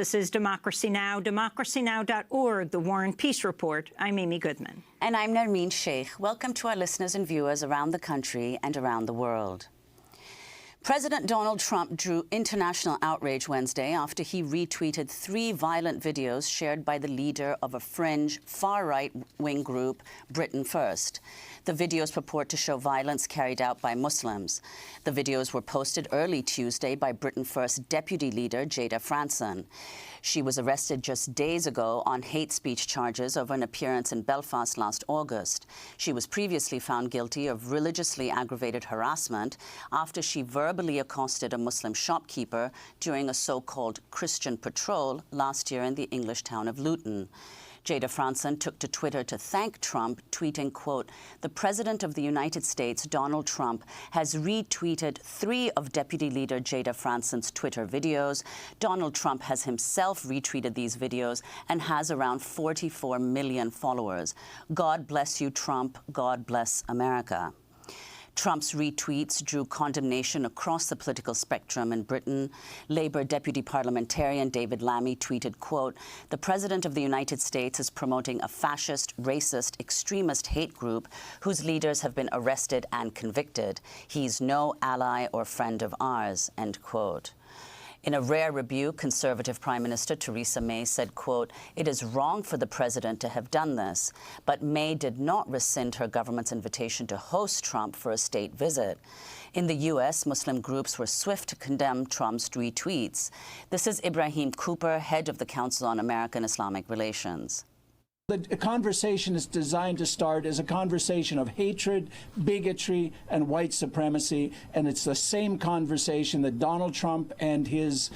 This is Democracy Now!, democracynow.org, The War and Peace Report. I'm Amy Goodman. And I'm Nermeen Sheikh. Welcome to our listeners and viewers around the country and around the world. President Donald Trump drew international outrage Wednesday after he retweeted 3 violent videos shared by the leader of a fringe, far-right-wing group, Britain First. The videos purport to show violence carried out by Muslims. The videos were posted early Tuesday by Britain First deputy leader Jada Franson. She was arrested just days ago on hate speech charges over an appearance in Belfast last August. She was previously found guilty of religiously aggravated harassment after she verbally accosted a Muslim shopkeeper during a so-called Christian patrol last year in the English town of Luton. Jada Franson took to Twitter to thank Trump, tweeting, quote, "The President of the United States, Donald Trump, has retweeted 3 of Deputy Leader Jada Franson's Twitter videos. Donald Trump has himself retweeted these videos and has around 44 million followers. God bless you, Trump. God bless America." Trump's retweets drew condemnation across the political spectrum in Britain. Labour Deputy Parliamentarian David Lammy tweeted, quote, "The President of the United States is promoting a fascist, racist, extremist hate group whose leaders have been arrested and convicted. He's no ally or friend of ours," end quote. In a rare rebuke, Conservative Prime Minister Theresa May said, quote, "It is wrong for the President to have done this," but May did not rescind her government's invitation to host Trump for a state visit. In the U.S., Muslim groups were swift to condemn Trump's retweets. This is Ibrahim Cooper, head of the Council on American-Islamic Relations. The conversation is designed to start as a conversation of hatred, bigotry, and white supremacy, and it's the same conversation that Donald Trump and his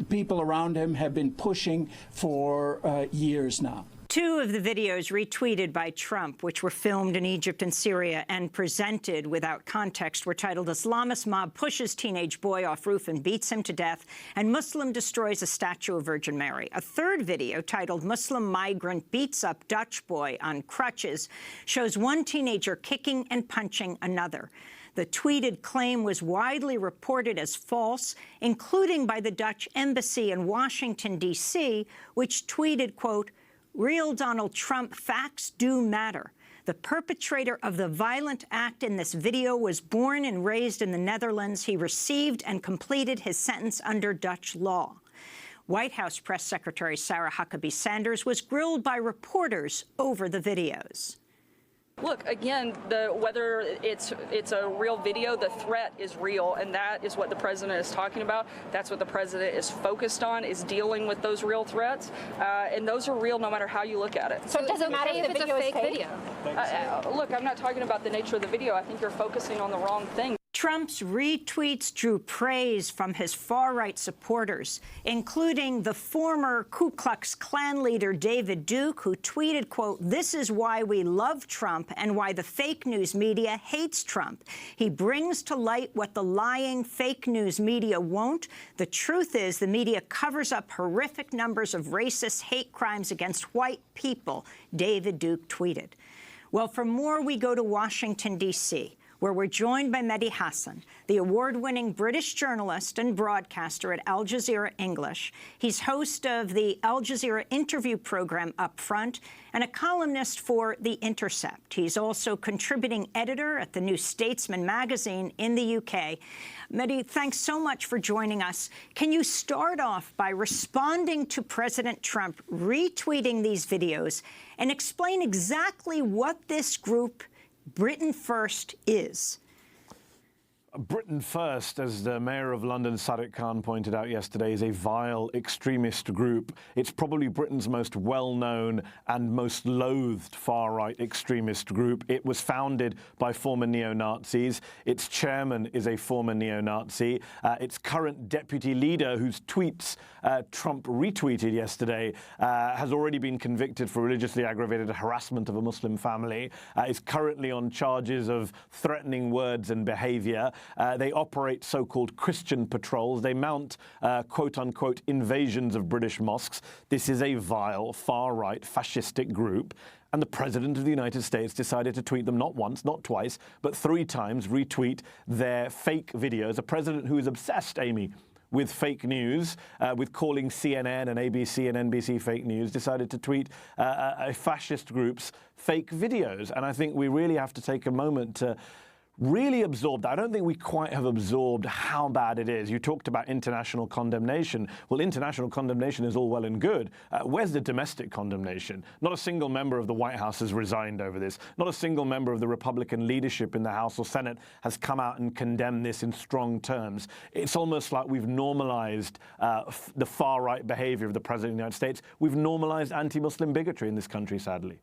people around him have been pushing for years now. 2 of the videos retweeted by Trump, which were filmed in Egypt and Syria and presented without context, were titled "Islamist Mob Pushes Teenage Boy Off Roof and Beats Him to Death," and "Muslim Destroys a Statue of Virgin Mary." A third video, titled "Muslim Migrant Beats Up Dutch Boy on Crutches," shows one teenager kicking and punching another. The tweeted claim was widely reported as false, including by the Dutch embassy in Washington, D.C., which tweeted, quote, "Real Donald Trump, facts do matter. The perpetrator of the violent act in this video was born and raised in the Netherlands. He received and completed his sentence under Dutch law." White House Press Secretary Sarah Huckabee Sanders was grilled by reporters over the videos. Look, again, whether it's a real video, the threat is real, and that is what the president is talking about. That's what the president is focused on, is dealing with those real threats, and those are real no matter how you look at it. So it doesn't matter if it's a fake video? Look, I'm not talking about the nature of the video. I think you're focusing on the wrong thing. Trump's retweets drew praise from his far-right supporters, including the former Ku Klux Klan leader David Duke, who tweeted, quote, "This is why we love Trump and why the fake news media hates Trump. He brings to light what the lying fake news media won't. The truth is the media covers up horrific numbers of racist hate crimes against white people," David Duke tweeted. Well, for more, we go to Washington, D.C., where we're joined by Mehdi Hasan, the award-winning British journalist and broadcaster at Al Jazeera English. He's host of the Al Jazeera interview program Up Front and a columnist for The Intercept. He's also contributing editor at the New Statesman magazine in the UK. Mehdi, thanks so much for joining us. Can you start off by responding to President Trump retweeting these videos and explain exactly what this group Britain First is? Britain First, as the Mayor of London, Sadiq Khan, pointed out yesterday, is a vile extremist group. It's probably Britain's most well-known and most loathed far-right extremist group. It was founded by former neo-Nazis. Its chairman is a former neo-Nazi. Its current deputy leader, whose tweets Trump retweeted yesterday, has already been convicted for religiously aggravated harassment of a Muslim family, is currently on charges of threatening words and behavior. They operate so-called Christian patrols. They mount quote-unquote invasions of British mosques. This is a vile, far-right, fascistic group. And the President of the United States decided to tweet them not once, not twice, but 3 times, retweet their fake videos. A president who is obsessed, Amy, with fake news, with calling CNN and ABC and NBC fake news, decided to tweet a fascist group's fake videos. And I think we really have to take a moment to really absorb that. I don't think we quite have absorbed how bad it is. You talked about international condemnation. Well, international condemnation is all well and good. Where's the domestic condemnation? Not a single member of the White House has resigned over this. Not a single member of the Republican leadership in the House or Senate has come out and condemned this in strong terms. It's almost like we've normalized the far-right behavior of the President of the United States. We've normalized anti-Muslim bigotry in this country, sadly.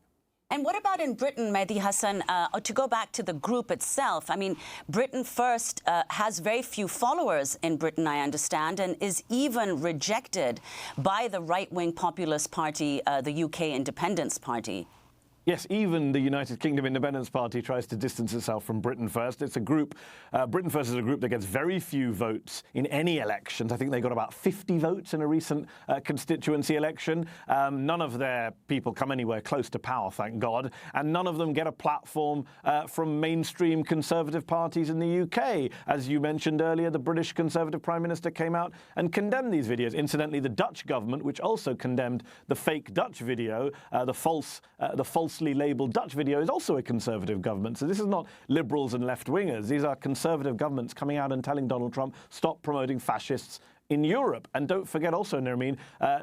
And what about in Britain, Mehdi Hassan, to go back to the group itself? I mean, Britain First has very few followers in Britain, I understand, and is even rejected by the right-wing populist party, the UK Independence Party. Yes, even the United Kingdom Independence Party tries to distance itself from Britain First. It's a group, Britain First is a group that gets very few votes in any elections. I think they got about 50 votes in a recent constituency election. None of their people come anywhere close to power, thank God. And none of them get a platform from mainstream Conservative parties in the UK. As you mentioned earlier, the British Conservative Prime Minister came out and condemned these videos. Incidentally, the Dutch government, which also condemned the fake Dutch video, the falsely labelled Dutch video, is also a Conservative government. So this is not liberals and left-wingers. These are Conservative governments coming out and telling Donald Trump, stop promoting fascists in Europe. And don't forget also, Nermeen,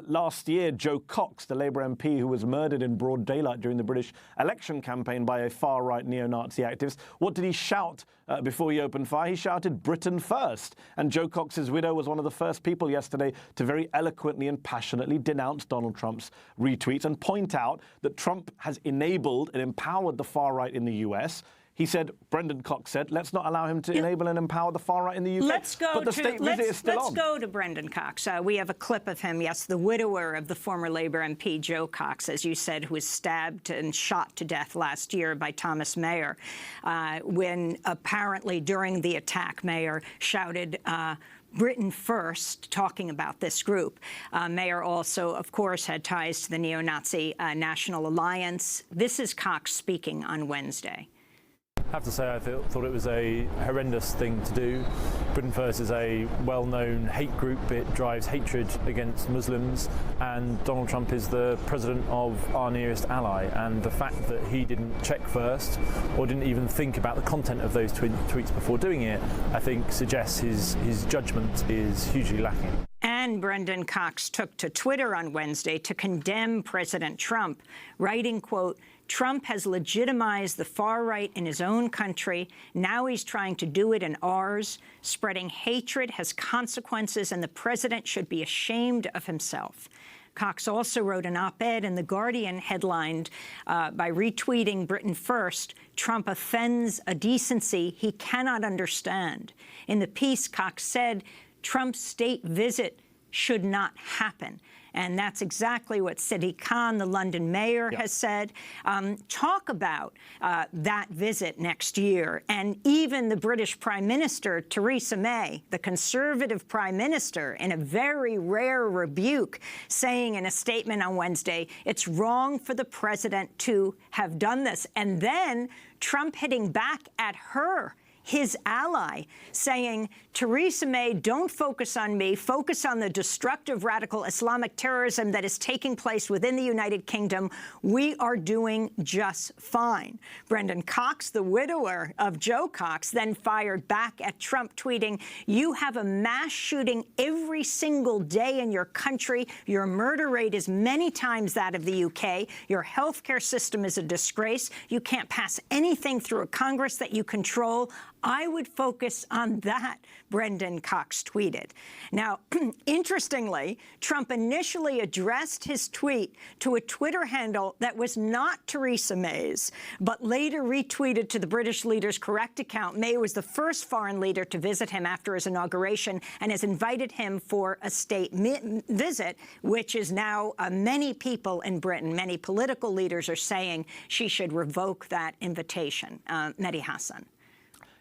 last year, Joe Cox, the Labour MP who was murdered in broad daylight during the British election campaign by a far-right neo-Nazi activist, what did he shout before he opened fire? He shouted, "Britain first." And Joe Cox's widow was one of the first people yesterday to very eloquently and passionately denounce Donald Trump's retweets and point out that Trump has enabled and empowered the far-right in the US. He said, Brendan Cox said, let's not allow him to enable and empower the far-right in the UK. Let's go but the state visit is still on. Let's go to Brendan Cox. We have a clip of him, yes, the widower of the former Labour MP Joe Cox, as you said, who was stabbed and shot to death last year by Thomas Mayer, when apparently during the attack, Mayer shouted, Britain First, talking about this group. Mayer also, of course, had ties to the neo-Nazi National Alliance. This is Cox speaking on Wednesday. I have to say I thought it was a horrendous thing to do. Britain First is a well-known hate group. It drives hatred against Muslims, and Donald Trump is the president of our nearest ally, and the fact that he didn't check first or didn't even think about the content of those tweets before doing it, I think suggests his judgment is hugely lacking. And Brendan Cox took to Twitter on Wednesday to condemn President Trump, writing, quote, Trump has legitimized the far right in his own country. Now he's trying to do it in ours. Spreading hatred has consequences, and the president should be ashamed of himself. Cox also wrote an op-ed in The Guardian headlined, by retweeting Britain First, Trump offends a decency he cannot understand. In the piece, Cox said, Trump's state visit should not happen. And that's exactly what Sadiq Khan, the London mayor, has said. Talk about that visit next year. And even the British Prime Minister, Theresa May, the Conservative Prime Minister, in a very rare rebuke, saying in a statement on Wednesday, it's wrong for the president to have done this. And then Trump hitting back at her, his ally, saying, Theresa May, don't focus on me, focus on the destructive radical Islamic terrorism that is taking place within the United Kingdom. We are doing just fine. Brendan Cox, the widower of Joe Cox, then fired back at Trump, tweeting, you have a mass shooting every single day in your country. Your murder rate is many times that of the UK. Your healthcare system is a disgrace. You can't pass anything through a Congress that you control. I would focus on that, Brendan Cox tweeted. Now, interestingly, Trump initially addressed his tweet to a Twitter handle that was not Theresa May's, but later retweeted to the British leader's correct account. May was the first foreign leader to visit him after his inauguration and has invited him for a state visit, which is now many people in Britain, many political leaders are saying she should revoke that invitation. Mehdi Hassan.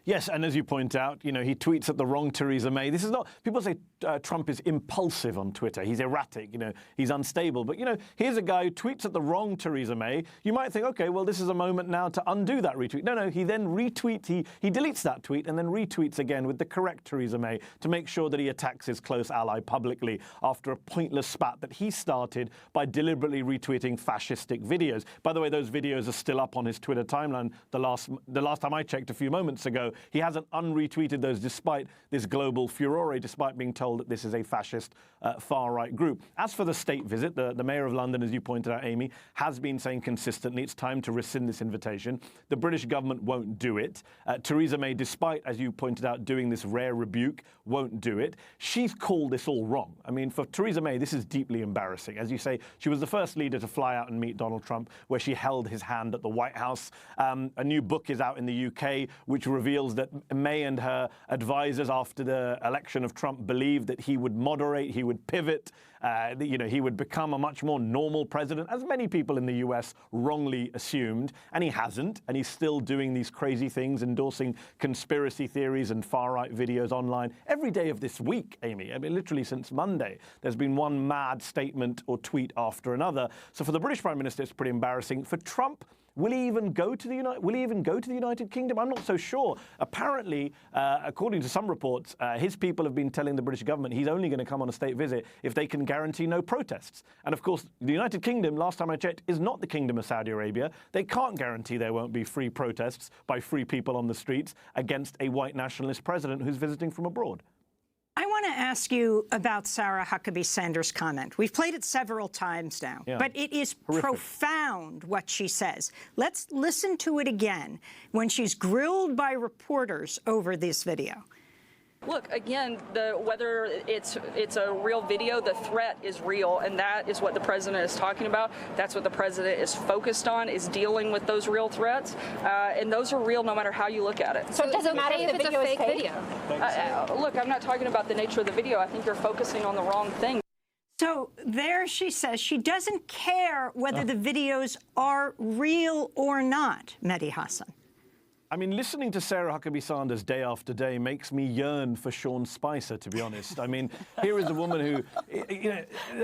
Yes, and as you point out, you know, he tweets at the wrong Theresa May. This is not, people say Trump is impulsive on Twitter. He's erratic, he's unstable. But, here's a guy who tweets at the wrong Theresa May. You might think, OK, well, this is a moment now to undo that retweet. No, he then retweets, he deletes that tweet and then retweets again with the correct Theresa May to make sure that he attacks his close ally publicly after a pointless spat that he started by deliberately retweeting fascistic videos. By the way, those videos are still up on his Twitter timeline. The last time I checked a few moments ago, he hasn't unretweeted those despite this global furore, despite being told that this is a fascist far-right group. As for the state visit, the Mayor of London, as you pointed out, Amy, has been saying consistently it's time to rescind this invitation. The British government won't do it. Theresa May, despite, as you pointed out, doing this rare rebuke, won't do it. She's called this all wrong. I mean, for Theresa May, this is deeply embarrassing. As you say, she was the first leader to fly out and meet Donald Trump, where she held his hand at the White House. A new book is out in the UK, which reveals that May and her advisors after the election of Trump believed that he would moderate, he would pivot, he would become a much more normal president, as many people in the US wrongly assumed. And he hasn't, and he's still doing these crazy things, endorsing conspiracy theories and far-right videos online every day of this week, Amy. I mean, literally since Monday, there's been one mad statement or tweet after another. So for the British Prime Minister, it's pretty embarrassing. For Trump, will he even go to the United Kingdom? I'm not so sure. Apparently, according to some reports, his people have been telling the British government he's only going to come on a state visit if they can guarantee no protests. And of course, the United Kingdom, last time I checked, is not the Kingdom of Saudi Arabia. They can't guarantee there won't be free protests by free people on the streets against a white nationalist president who's visiting from abroad. I want to ask you about Sarah Huckabee Sanders' comment. We've played it several times now, but it is profound what she says. Let's listen to it again when she's grilled by reporters over this video. Look, again, whether it's a real video, the threat is real, and that is what the president is talking about. That's what the president is focused on, is dealing with those real threats, and those are real no matter how you look at it. So it doesn't matter if it's a fake video? Look, I'm not talking about the nature of the video. I think you're focusing on the wrong thing. So there she says she doesn't care whether the videos are real or not, Mehdi Hasan. I mean, listening to Sarah Huckabee Sanders day after day makes me yearn for Sean Spicer, to be honest. I mean, here is a woman who,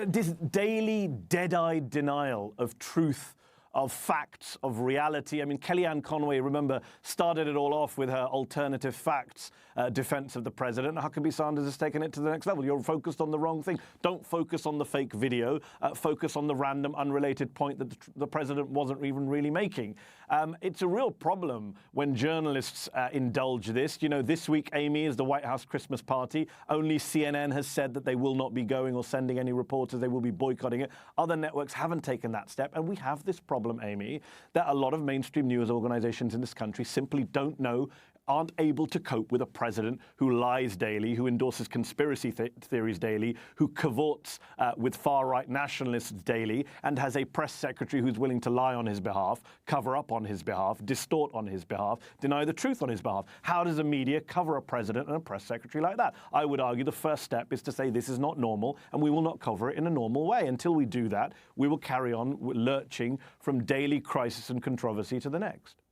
this daily dead-eyed denial of truth, of facts, of reality. I mean, Kellyanne Conway, remember, started it all off with her alternative facts defense of the president. Huckabee Sanders has taken it to the next level. You're focused on the wrong thing. Don't focus on the fake video. Focus on the random, unrelated point that the president wasn't even really making. It's a real problem when journalists indulge this. This week, Amy, is the White House Christmas party. Only CNN has said that they will not be going or sending any reporters. They will be boycotting it. Other networks haven't taken that step. And we have this problem, Amy, that a lot of mainstream news organizations in this country simply don't know, aren't able to cope with a president who lies daily, who endorses conspiracy theories daily, who cavorts with far-right nationalists daily, and has a press secretary who's willing to lie on his behalf, cover up on his behalf, distort on his behalf, deny the truth on his behalf. How does a media cover a president and a press secretary like that? I would argue the first step is to say this is not normal, and we will not cover it in a normal way. Until we do that, we will carry on lurching from daily crisis and controversy to the next.